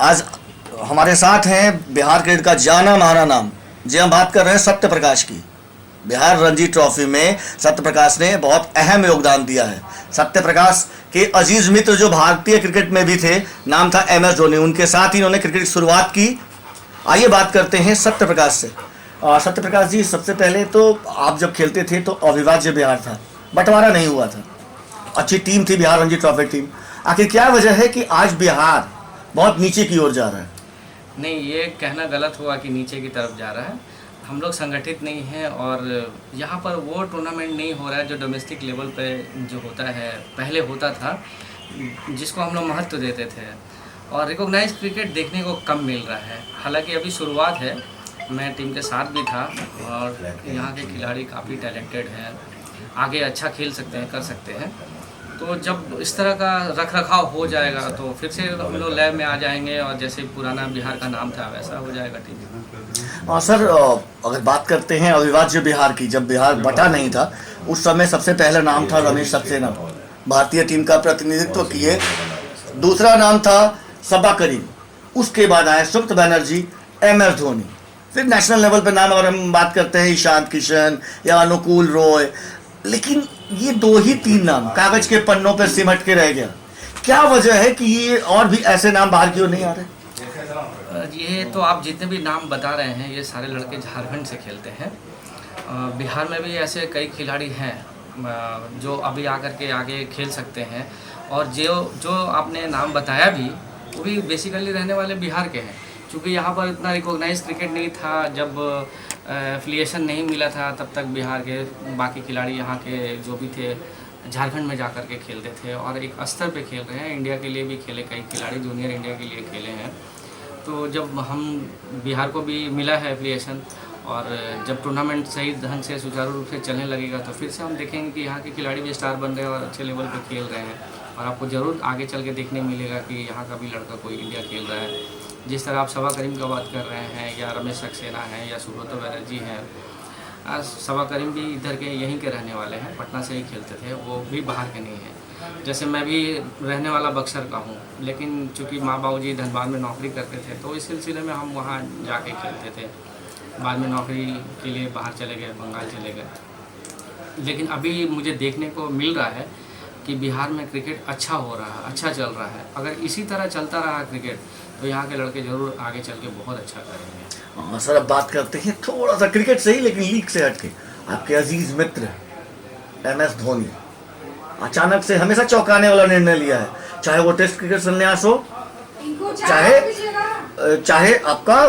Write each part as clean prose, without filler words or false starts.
आज हमारे साथ हैं बिहार क्रिकेट का जाना माना नाम, जी हम बात कर रहे हैं सत्य प्रकाश की। बिहार रणजी ट्रॉफी में सत्य प्रकाश ने बहुत अहम योगदान दिया है। सत्य प्रकाश के अजीज मित्र जो भारतीय क्रिकेट में भी थे, नाम था MS धोनी, उनके साथ ही इन्होंने क्रिकेट की शुरुआत की। आइए बात करते हैं सत्य प्रकाश से। सत्य प्रकाश जी, सबसे पहले तो आप जब खेलते थे तो अविभाज्य बिहार था, बंटवारा नहीं हुआ था, अच्छी टीम थी बिहार रणजी ट्रॉफी टीम। आखिर क्या वजह है कि आज बिहार बहुत नीचे की ओर जा रहा है? नहीं, ये कहना गलत हुआ कि नीचे की तरफ जा रहा है। हम लोग संगठित नहीं हैं और यहाँ पर वो टूर्नामेंट नहीं हो रहा है जो डोमेस्टिक लेवल पे जो होता है, पहले होता था, जिसको हम लोग महत्व देते थे। और रिकॉग्नाइज क्रिकेट देखने को कम मिल रहा है। हालांकि अभी शुरुआत है, मैं टीम के साथ भी था और यहाँ के खिलाड़ी काफ़ी टैलेंटेड हैं, आगे अच्छा खेल सकते हैं, कर सकते हैं। तो जब इस तरह का रख रखाव हो जाएगा तो फिर से हम लोग लैब में आ जाएंगे और जैसे पुराना बिहार का नाम था वैसा हो जाएगा टीम। सर, अगर बात करते हैं अविभाज्य बिहार की, जब बिहार बटा नहीं था उस समय सबसे पहला नाम था रमेश सक्सेना, भारतीय टीम का प्रतिनिधित्व किए। दूसरा नाम था सबा करीम, उसके बाद आए सुमित बनर्जी, MS धोनी। फिर नेशनल लेवल पे नाम अगर हम बात करते हैं ईशांत किशन या अनुकूल रॉय, लेकिन ये 2 ही 3 नाम कागज के पन्नों पर सिमट के रह गया। क्या वजह है कि ये और भी ऐसे नाम बाहर की ओर नहीं आ रहे? ये तो आप जितने भी नाम बता रहे हैं ये सारे लड़के झारखंड से खेलते हैं। बिहार में भी ऐसे कई खिलाड़ी हैं जो अभी आकर के आगे खेल सकते हैं। और जो आपने नाम बताया भी, वो भी बेसिकली रहने वाले बिहार के हैं। क्योंकि यहाँ पर इतना रिकॉग्नाइज क्रिकेट नहीं था, जब एफिलिएशन नहीं मिला था तब तक बिहार के बाकी खिलाड़ी यहाँ के जो भी थे झारखंड में जाकर के खेलते थे और एक स्तर पे खेल रहे हैं। इंडिया के लिए भी खेले, कई खिलाड़ी जूनियर इंडिया के लिए खेले हैं। तो जब हम बिहार को भी मिला है एफिलिएशन और जब टूर्नामेंट सही ढंग से सुचारू रूप से चलने लगेगा तो फिर से हम देखेंगे कि यहाँ के खिलाड़ी भी स्टार बन रहे हैं और अच्छे लेवल पर खेल रहे हैं। और आपको ज़रूर आगे चल के देखने मिलेगा कि यहाँ का भी लड़का कोई इंडिया खेल रहा है। जिस तरह आप सबा करीम का बात कर रहे हैं या रमेश सक्सेना हैं या सुब्रत बनर्जी हैं, सबा करीम भी इधर के यहीं के रहने वाले हैं, पटना से ही खेलते थे, वो भी बाहर के नहीं हैं। जैसे मैं भी रहने वाला बक्सर का हूँ, लेकिन चूँकि माँ बाबूजी धनबाद में नौकरी करते थे तो इस सिलसिले में हम वहाँ जाके खेलते थे। बाद में नौकरी के लिए बाहर चले गए, बंगाल चले गए। लेकिन अभी मुझे देखने को मिल रहा है कि बिहार में क्रिकेट अच्छा हो रहा है, अच्छा चल रहा है। अगर इसी तरह चलता रहा क्रिकेट तो यहाँ के लड़के ज़रूर आगे चल के बहुत अच्छा करेंगे। सर, अब बात करते हैं थोड़ा सा क्रिकेट से ही, लेकिन लीग से हटके। आपके अजीज मित्र MS धोनी अचानक से हमेशा चौंकाने वाला निर्णय लिया है, चाहे वो टेस्ट क्रिकेट संन्यास हो, चाहे आपका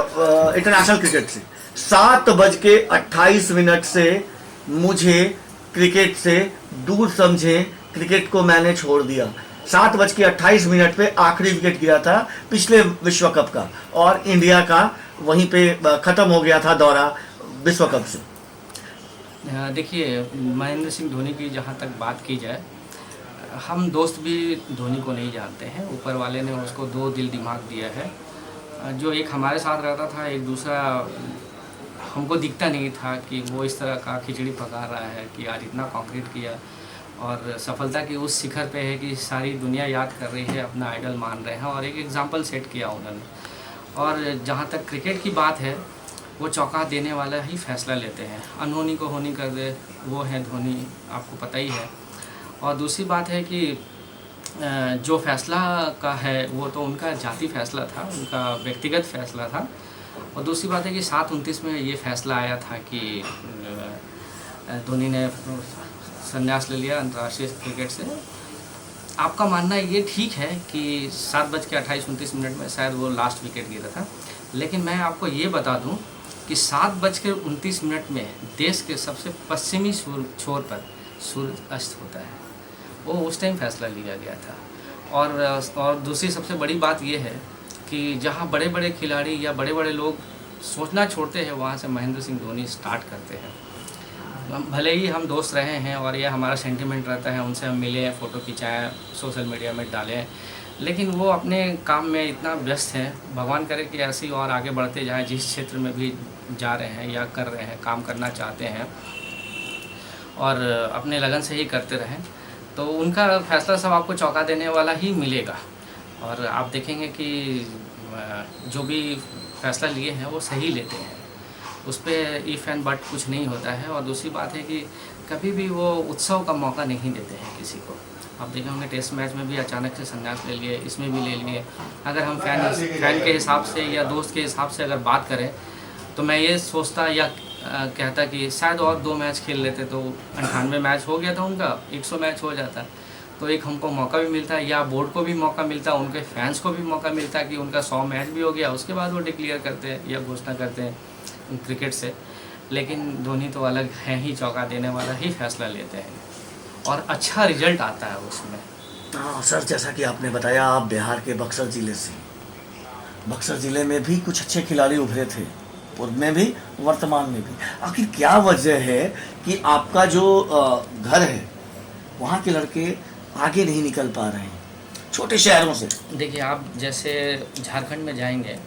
इंटरनेशनल क्रिकेट से। 7:28 से मुझे क्रिकेट से दूर समझे, क्रिकेट को मैंने छोड़ दिया। 7:28 पे आखिरी विकेट गिरा था पिछले विश्व कप का और इंडिया का वहीं पे ख़त्म हो गया था दौरा विश्व कप से। देखिए, महेंद्र सिंह धोनी की जहाँ तक बात की जाए, हम दोस्त भी धोनी को नहीं जानते हैं। ऊपर वाले ने उसको 2 दिल दिमाग दिया है। जो एक हमारे साथ रहता था, एक दूसरा हमको दिखता नहीं था कि वो इस तरह का खिचड़ी पका रहा है कि आज इतना कॉन्क्रीट किया और सफलता की उस शिखर पे है कि सारी दुनिया याद कर रही है, अपना आइडल मान रहे हैं और एक एग्जाम्पल सेट किया उन्होंने। और जहाँ तक क्रिकेट की बात है, वो चौंका देने वाला ही फैसला लेते हैं। अनहोनी को होनी कर दे, वो है धोनी, आपको पता ही है। और दूसरी बात है कि जो फैसला का है वो तो उनका जाति फैसला था, उनका व्यक्तिगत फैसला था। और दूसरी बात है कि 7/29 में ये फैसला आया था कि धोनी ने संन्यास ले लिया अंतर्राष्ट्रीय क्रिकेट से। आपका मानना ये ठीक है कि 7:28-29 में शायद वो लास्ट विकेट गिरा था, लेकिन मैं आपको ये बता दूं कि 7:29 में देश के सबसे पश्चिमी छोर पर सूरज अस्त होता है। वो उस टाइम फैसला लिया गया था। और दूसरी सबसे बड़ी बात ये है कि जहाँ बड़े बड़े खिलाड़ी या बड़े बड़े लोग सोचना छोड़ते हैं, वहाँ से महेंद्र सिंह धोनी स्टार्ट करते हैं। भले ही हम दोस्त रहे हैं और ये हमारा सेंटिमेंट रहता है, उनसे हम मिले, फ़ोटो खिंचाएँ, सोशल मीडिया में डालें, लेकिन वो अपने काम में इतना व्यस्त हैं। भगवान करे कि ऐसे ही और आगे बढ़ते जाएं, जिस क्षेत्र में भी जा रहे हैं या कर रहे हैं, काम करना चाहते हैं और अपने लगन से ही करते रहें, तो उनका फैसला सब आपको चौंका देने वाला ही मिलेगा। और आप देखेंगे कि जो भी फैसला लिए हैं वो सही लेते हैं, उस पर इफ़ एंड बट कुछ नहीं होता है। और दूसरी बात है कि कभी भी वो उत्सव का मौका नहीं देते हैं किसी को। आप देखे होंगे टेस्ट मैच में भी अचानक से संन्यास ले लिए, इसमें भी ले लिए। अगर हम फैन के हिसाब से या दोस्त के हिसाब से अगर बात करें तो मैं ये सोचता या कहता कि शायद और 2 मैच खेल लेते तो 98 मैच हो गया था उनका, 100 मैच हो जाता। तो एक हमको मौका भी मिलता है या बोर्ड को भी मौका मिलता, उनके फैंस को भी मौका मिलता कि उनका 100 मैच भी हो गया, उसके बाद वो डिक्लेयर करते हैं या घोषणा करते हैं क्रिकेट से। लेकिन धोनी तो अलग है ही, चौका देने वाला ही फैसला लेते हैं और अच्छा रिजल्ट आता है उसमें। हाँ सर, जैसा कि आपने बताया आप बिहार के बक्सर ज़िले से, बक्सर ज़िले में भी कुछ अच्छे खिलाड़ी उभरे थे, पूर्व में भी वर्तमान में भी। आखिर क्या वजह है कि आपका जो घर है वहाँ के लड़के आगे नहीं निकल पा रहे हैं छोटे शहरों से? देखिए, आप जैसे झारखंड में जाएंगे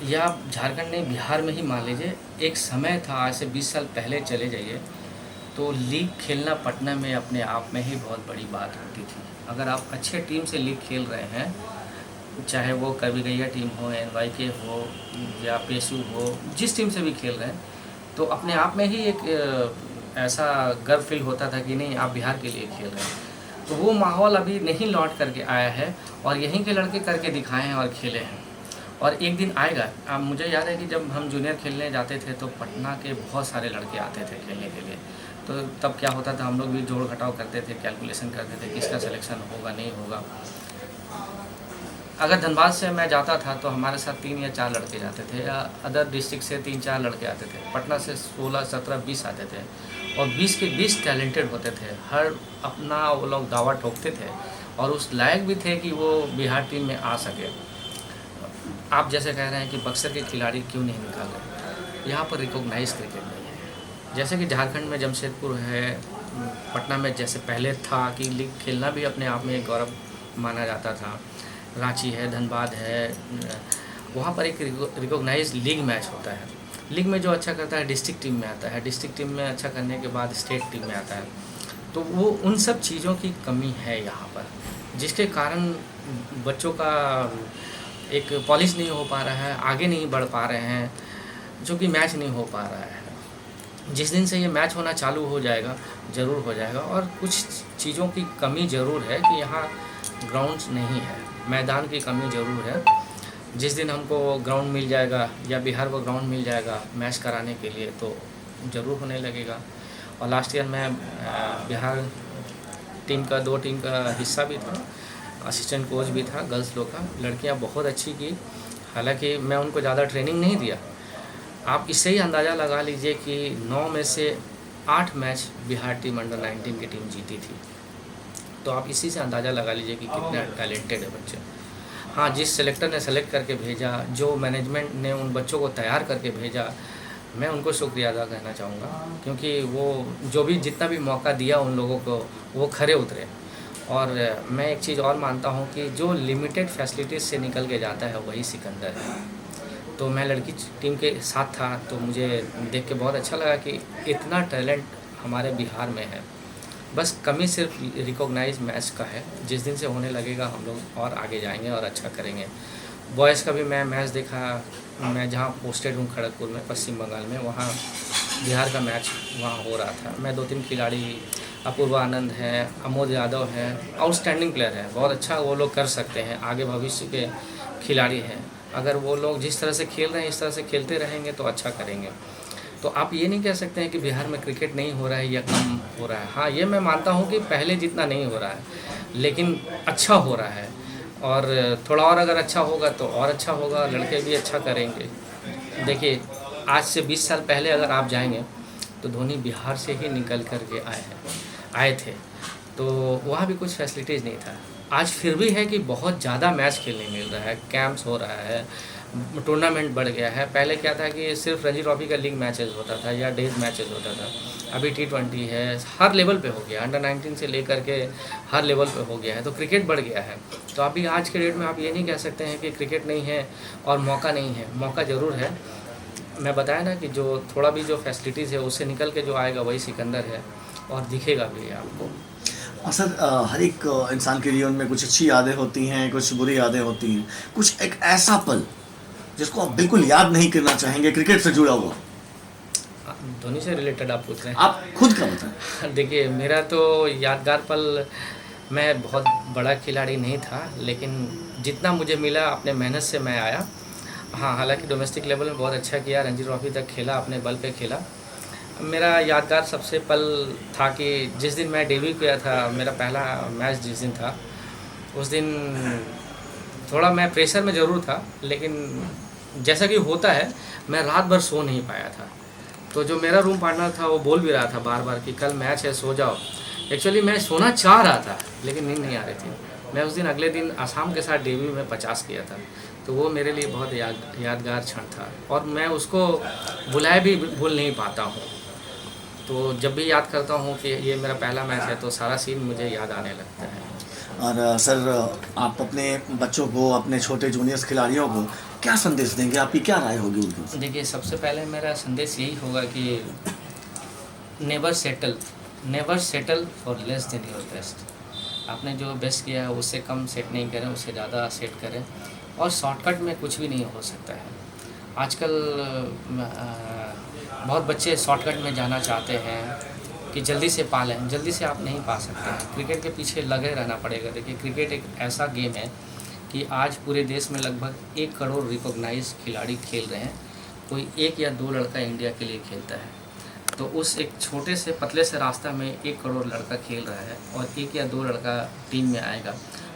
या झारखंड नहीं बिहार में ही मान लीजिए, एक समय था आज से 20 साल पहले चले जाइए तो लीग खेलना पटना में अपने आप में ही बहुत बड़ी बात होती थी। अगर आप अच्छे टीम से लीग खेल रहे हैं, चाहे वो कबीरैया टीम हो, NYK हो या PSU हो, जिस टीम से भी खेल रहे हैं, तो अपने आप में ही एक ऐसा गर्व फील होता था कि नहीं, आप बिहार के लिए खेल रहे हैं। तो वो माहौल अभी नहीं लौट करके आया है और यहीं के लड़के करके दिखाए हैं और खेले हैं और एक दिन आएगा। अब मुझे याद है कि जब हम जूनियर खेलने जाते थे तो पटना के बहुत सारे लड़के आते थे खेलने के लिए। तो तब क्या होता था, हम लोग भी जोड़ घटाव करते थे, कैलकुलेशन करते थे किसका सिलेक्शन होगा नहीं होगा। अगर धनबाद से मैं जाता था तो हमारे साथ 3 या 4 लड़के जाते थे, या अदर डिस्ट्रिक्ट से 3-4 लड़के आते थे। पटना से 16, 17, 20 आते थे और 20 के 20 टैलेंटेड होते थे। हर अपना वो लोग दावा ठोकते थे और उस लायक भी थे कि वो बिहार टीम में आ सके। आप जैसे कह रहे हैं कि बक्सर के खिलाड़ी क्यों नहीं निकाल रहे, यहाँ पर रिकॉग्नाइज क्रिकेट नहीं है। जैसे कि झारखंड में जमशेदपुर है, पटना में जैसे पहले था कि लीग खेलना भी अपने आप में एक गौरव माना जाता था। रांची है, धनबाद है, वहाँ पर एक रिकॉग्नाइज लीग मैच होता है। लीग में जो अच्छा करता है डिस्ट्रिक्ट टीम में आता है, डिस्ट्रिक्ट टीम में अच्छा करने के बाद स्टेट टीम में आता है। तो वो उन सब चीज़ों की कमी है यहाँ पर, जिसके कारण बच्चों का एक पॉलिश नहीं हो पा रहा है, आगे नहीं बढ़ पा रहे हैं, जो कि मैच नहीं हो पा रहा है। जिस दिन से ये मैच होना चालू हो जाएगा, ज़रूर हो जाएगा। और कुछ चीज़ों की कमी ज़रूर है कि यहाँ ग्राउंड्स नहीं है, मैदान की कमी ज़रूर है। जिस दिन हमको ग्राउंड मिल जाएगा या बिहार को ग्राउंड मिल जाएगा मैच कराने के लिए तो ज़रूर होने लगेगा। और लास्ट ईयर मैं बिहार टीम का 2 टीम का हिस्सा भी था, असिस्टेंट कोच भी था गर्ल्स लोग का। लड़कियां बहुत अच्छी की, हालांकि मैं उनको ज़्यादा ट्रेनिंग नहीं दिया। आप इससे ही अंदाज़ा लगा लीजिए कि 9 में से 8 मैच बिहार टीम अंडर 19 की टीम जीती थी। तो आप इसी से अंदाज़ा लगा लीजिए कि कितना टैलेंटेड है बच्चे। हाँ, जिस सेलेक्टर ने सेलेक्ट करके भेजा, जो मैनेजमेंट ने उन बच्चों को तैयार करके भेजा, मैं उनको शुक्रिया अदा करना चाहूँगा, क्योंकि वो जो भी जितना भी मौका दिया उन लोगों को, वो खरे उतरे। और मैं एक चीज़ और मानता हूँ कि जो लिमिटेड फैसिलिटीज़ से निकल के जाता है वही सिकंदर है। तो मैं लड़की टीम के साथ था तो मुझे देख के बहुत अच्छा लगा कि इतना टैलेंट हमारे बिहार में है। बस कमी सिर्फ रिकॉग्नाइज मैच का है। जिस दिन से होने लगेगा हम लोग और आगे जाएंगे और अच्छा करेंगे। बॉयज़ का भी मैं मैच देखा, मैं जहाँ पोस्टेड हूँ खड़गपुर में, पश्चिम बंगाल में, वहाँ बिहार का मैच वहाँ हो रहा था। मैं 2-3 खिलाड़ी, अपूर्वा आनंद है, अमोद यादव है, आउटस्टैंडिंग प्लेयर है, बहुत अच्छा वो लोग कर सकते हैं, आगे भविष्य के खिलाड़ी हैं। अगर वो लोग जिस तरह से खेल रहे हैं इस तरह से खेलते रहेंगे तो अच्छा करेंगे। तो आप ये नहीं कह सकते हैं कि बिहार में क्रिकेट नहीं हो रहा है या कम हो रहा है। हाँ, ये मैं मानता हूँ कि पहले जितना नहीं हो रहा है, लेकिन अच्छा हो रहा है। और थोड़ा और अगर अच्छा होगा तो और अच्छा होगा, लड़के भी अच्छा करेंगे। देखिए, आज से 20 साल पहले अगर आप जाएंगे तो धोनी बिहार से ही निकल कर के आए थे, तो वहाँ भी कुछ फैसिलिटीज़ नहीं था। आज फिर भी है कि बहुत ज़्यादा मैच खेलने मिल रहा है, कैंप्स हो रहा है, टूर्नामेंट बढ़ गया है। पहले क्या था कि सिर्फ रणजी ट्रॉफी का लीग मैचेस होता था या डेज मैचेस होता था, अभी T20 है, हर लेवल पे हो गया, अंडर 19 से लेकर के हर लेवल पे हो गया है। तो क्रिकेट बढ़ गया है। तो अभी आज के डेट में आप ये नहीं कह सकते हैं कि क्रिकेट नहीं है और मौका नहीं है, मौका ज़रूर है। मैं बताया ना कि जो थोड़ा भी जो फैसिलिटीज़ है उससे निकल के जो आएगा वही सिकंदर है और दिखेगा भी आपको। और सर हर एक इंसान के जीवन में कुछ अच्छी यादें होती हैं, कुछ बुरी यादें होती हैं। कुछ एक ऐसा पल जिसको आप बिल्कुल याद नहीं करना चाहेंगे क्रिकेट से जुड़ा हुआ, धोनी से रिलेटेड आप पूछ रहे हैं? आप खुद का बताएं। देखिए, मेरा तो यादगार पल, मैं बहुत बड़ा खिलाड़ी नहीं था, लेकिन जितना मुझे मिला अपने मेहनत से मैं आया। हाँ, हालांकि डोमेस्टिक लेवल में बहुत अच्छा किया, रणजी ट्रॉफी तक खेला, अपने बल पे खेला। मेरा यादगार सबसे पल था कि जिस दिन मैं डेब्यू किया था, मेरा पहला मैच जिस दिन था, उस दिन थोड़ा मैं प्रेशर में ज़रूर था, लेकिन जैसा कि होता है, मैं रात भर सो नहीं पाया था। तो जो मेरा रूम पार्टनर था वो बोल भी रहा था बार बार कि कल मैच है, सो जाओ। एक्चुअली मैं सोना चाह रहा था, लेकिन नींद नहीं आ रही थी। मैं उस दिन अगले दिन आसाम के साथ डेब्यू में 50 किया था, तो वो मेरे लिए बहुत यादगार क्षण था, और मैं उसको भुलाए भी भूल नहीं पाता हूँ। तो जब भी याद करता हूँ कि ये मेरा पहला मैच है, तो सारा सीन मुझे याद आने लगता है। और सर आप अपने बच्चों को, अपने छोटे जूनियर्स खिलाड़ियों को क्या संदेश देंगे, आपकी क्या राय होगी उनकी? देखिए, सबसे पहले मेरा संदेश यही होगा कि never settle for less than your best. आपने जो बेस्ट किया है उससे कम सेट नहीं करें, उससे ज़्यादा सेट करें। और शॉर्टकट में कुछ भी नहीं हो सकता है। आजकल बहुत बच्चे शॉर्टकट में जाना चाहते हैं कि जल्दी से पा लें। जल्दी से आप नहीं पा सकते हैं, क्रिकेट के पीछे लगे रहना पड़ेगा। देखिए, क्रिकेट एक ऐसा गेम है कि आज पूरे देश में लगभग 1 करोड़ रिकॉग्नाइज खिलाड़ी खेल रहे हैं। कोई 1 या 2 लड़का इंडिया के लिए खेलता है। तो उस एक छोटे से पतले से रास्ता में 1 करोड़ लड़का खेल रहा है, और 1 या 2 लड़का टीम में आएगा,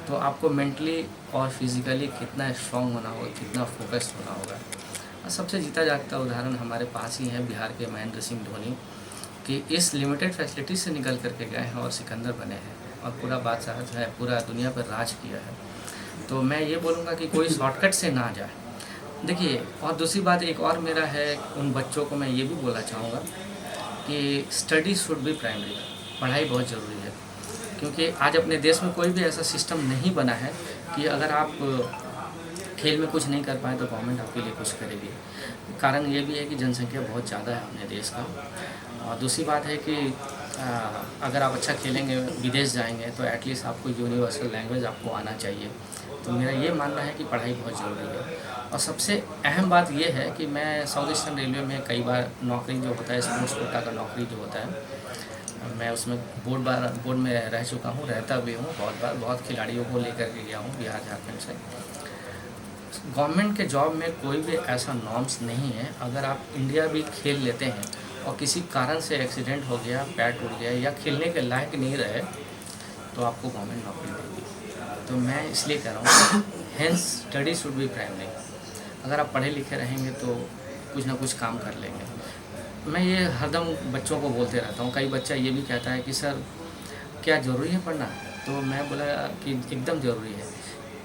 तो आपको मेंटली और फिज़िकली कितना स्ट्रॉन्ग होना होगा, कितना फोकस्ड होना होगा। और सबसे जीता जागता उदाहरण हमारे पास ही है, बिहार के महेंद्र सिंह धोनी, कि इस लिमिटेड फैसिलिटी से निकल करके गए हैं और सिकंदर बने हैं, और पूरा बादशाह जो है पूरा दुनिया पर राज किया है। तो मैं ये बोलूँगा कि कोई शॉर्टकट से ना जाए। देखिए, और दूसरी बात एक और मेरा है, उन बच्चों को मैं ये भी बोलना चाहूँगा कि स्टडी शुड बी प्राइमरी। पढ़ाई बहुत ज़रूरी है, क्योंकि आज अपने देश में कोई भी ऐसा सिस्टम नहीं बना है कि अगर आप खेल में कुछ नहीं कर पाए तो गवर्नमेंट आपके लिए कुछ करेगी। कारण ये भी है कि जनसंख्या बहुत ज़्यादा है अपने देश का, और दूसरी बात है कि अगर आप अच्छा खेलेंगे, विदेश जाएंगे, तो एटलीस्ट आपको यूनिवर्सल लैंग्वेज आपको आना चाहिए। तो मेरा ये मानना है कि पढ़ाई बहुत ज़रूरी है। और सबसे अहम बात यह है कि मैं साउथ ईस्टर्न रेलवे में कई बार नौकरी जो होता है, स्पोर्ट्स कोटा का नौकरी जो होता है, मैं उसमें बोर्ड में रह चुका हूँ, रहता भी हूँ बहुत बार। बहुत खिलाड़ियों को लेकर के गया हूँ बिहार झारखंड से। गवर्नमेंट के जॉब में कोई भी ऐसा नॉर्म्स नहीं है। अगर आप इंडिया भी खेल लेते हैं और किसी कारण से एक्सीडेंट हो गया, पैर टूट गया, या खेलने के लायक नहीं रहे, तो आपको गवर्नमेंट नौकरी देगी। तो मैं इसलिए कह रहा हूँ, hence study should be primary. अगर आप पढ़े लिखे रहेंगे तो कुछ ना कुछ काम कर लेंगे। मैं ये हरदम बच्चों को बोलते रहता हूँ। कई बच्चा ये भी कहता है कि सर क्या ज़रूरी है पढ़ना? तो मैं बोला कि एकदम ज़रूरी है।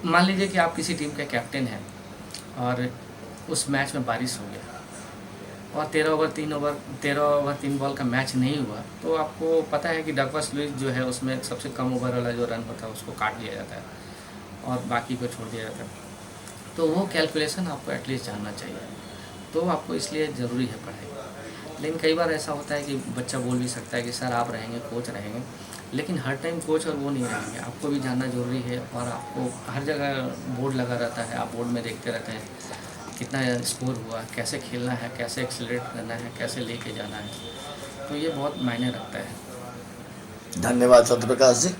मान लीजिए कि आप किसी टीम के कैप्टन हैं और उस मैच में बारिश हो गया और 13 ओवर 3 बॉल का मैच नहीं हुआ, तो आपको पता है कि डगलस लुईस जो है उसमें सबसे कम ओवर वाला जो रन होता है उसको काट दिया जाता है और बाकी को छोड़ दिया जाता है। तो वो कैलकुलेशन आपको एटलीस्ट जानना चाहिए। तो आपको इसलिए ज़रूरी है पढ़ाई। लेकिन कई बार ऐसा होता है कि बच्चा बोल भी सकता है कि सर आप रहेंगे, कोच रहेंगे, लेकिन हर टाइम कोच और वो नहीं रहेंगे। आपको भी जानना ज़रूरी है, और आपको हर जगह बोर्ड लगा रहता है, आप बोर्ड में देखते रहते हैं कितना स्कोर हुआ, कैसे खेलना है, कैसे एक्सेलरेट करना है, कैसे लेके जाना है। तो ये बहुत मायने रखता है। धन्यवाद सत्यप्रकाश जी।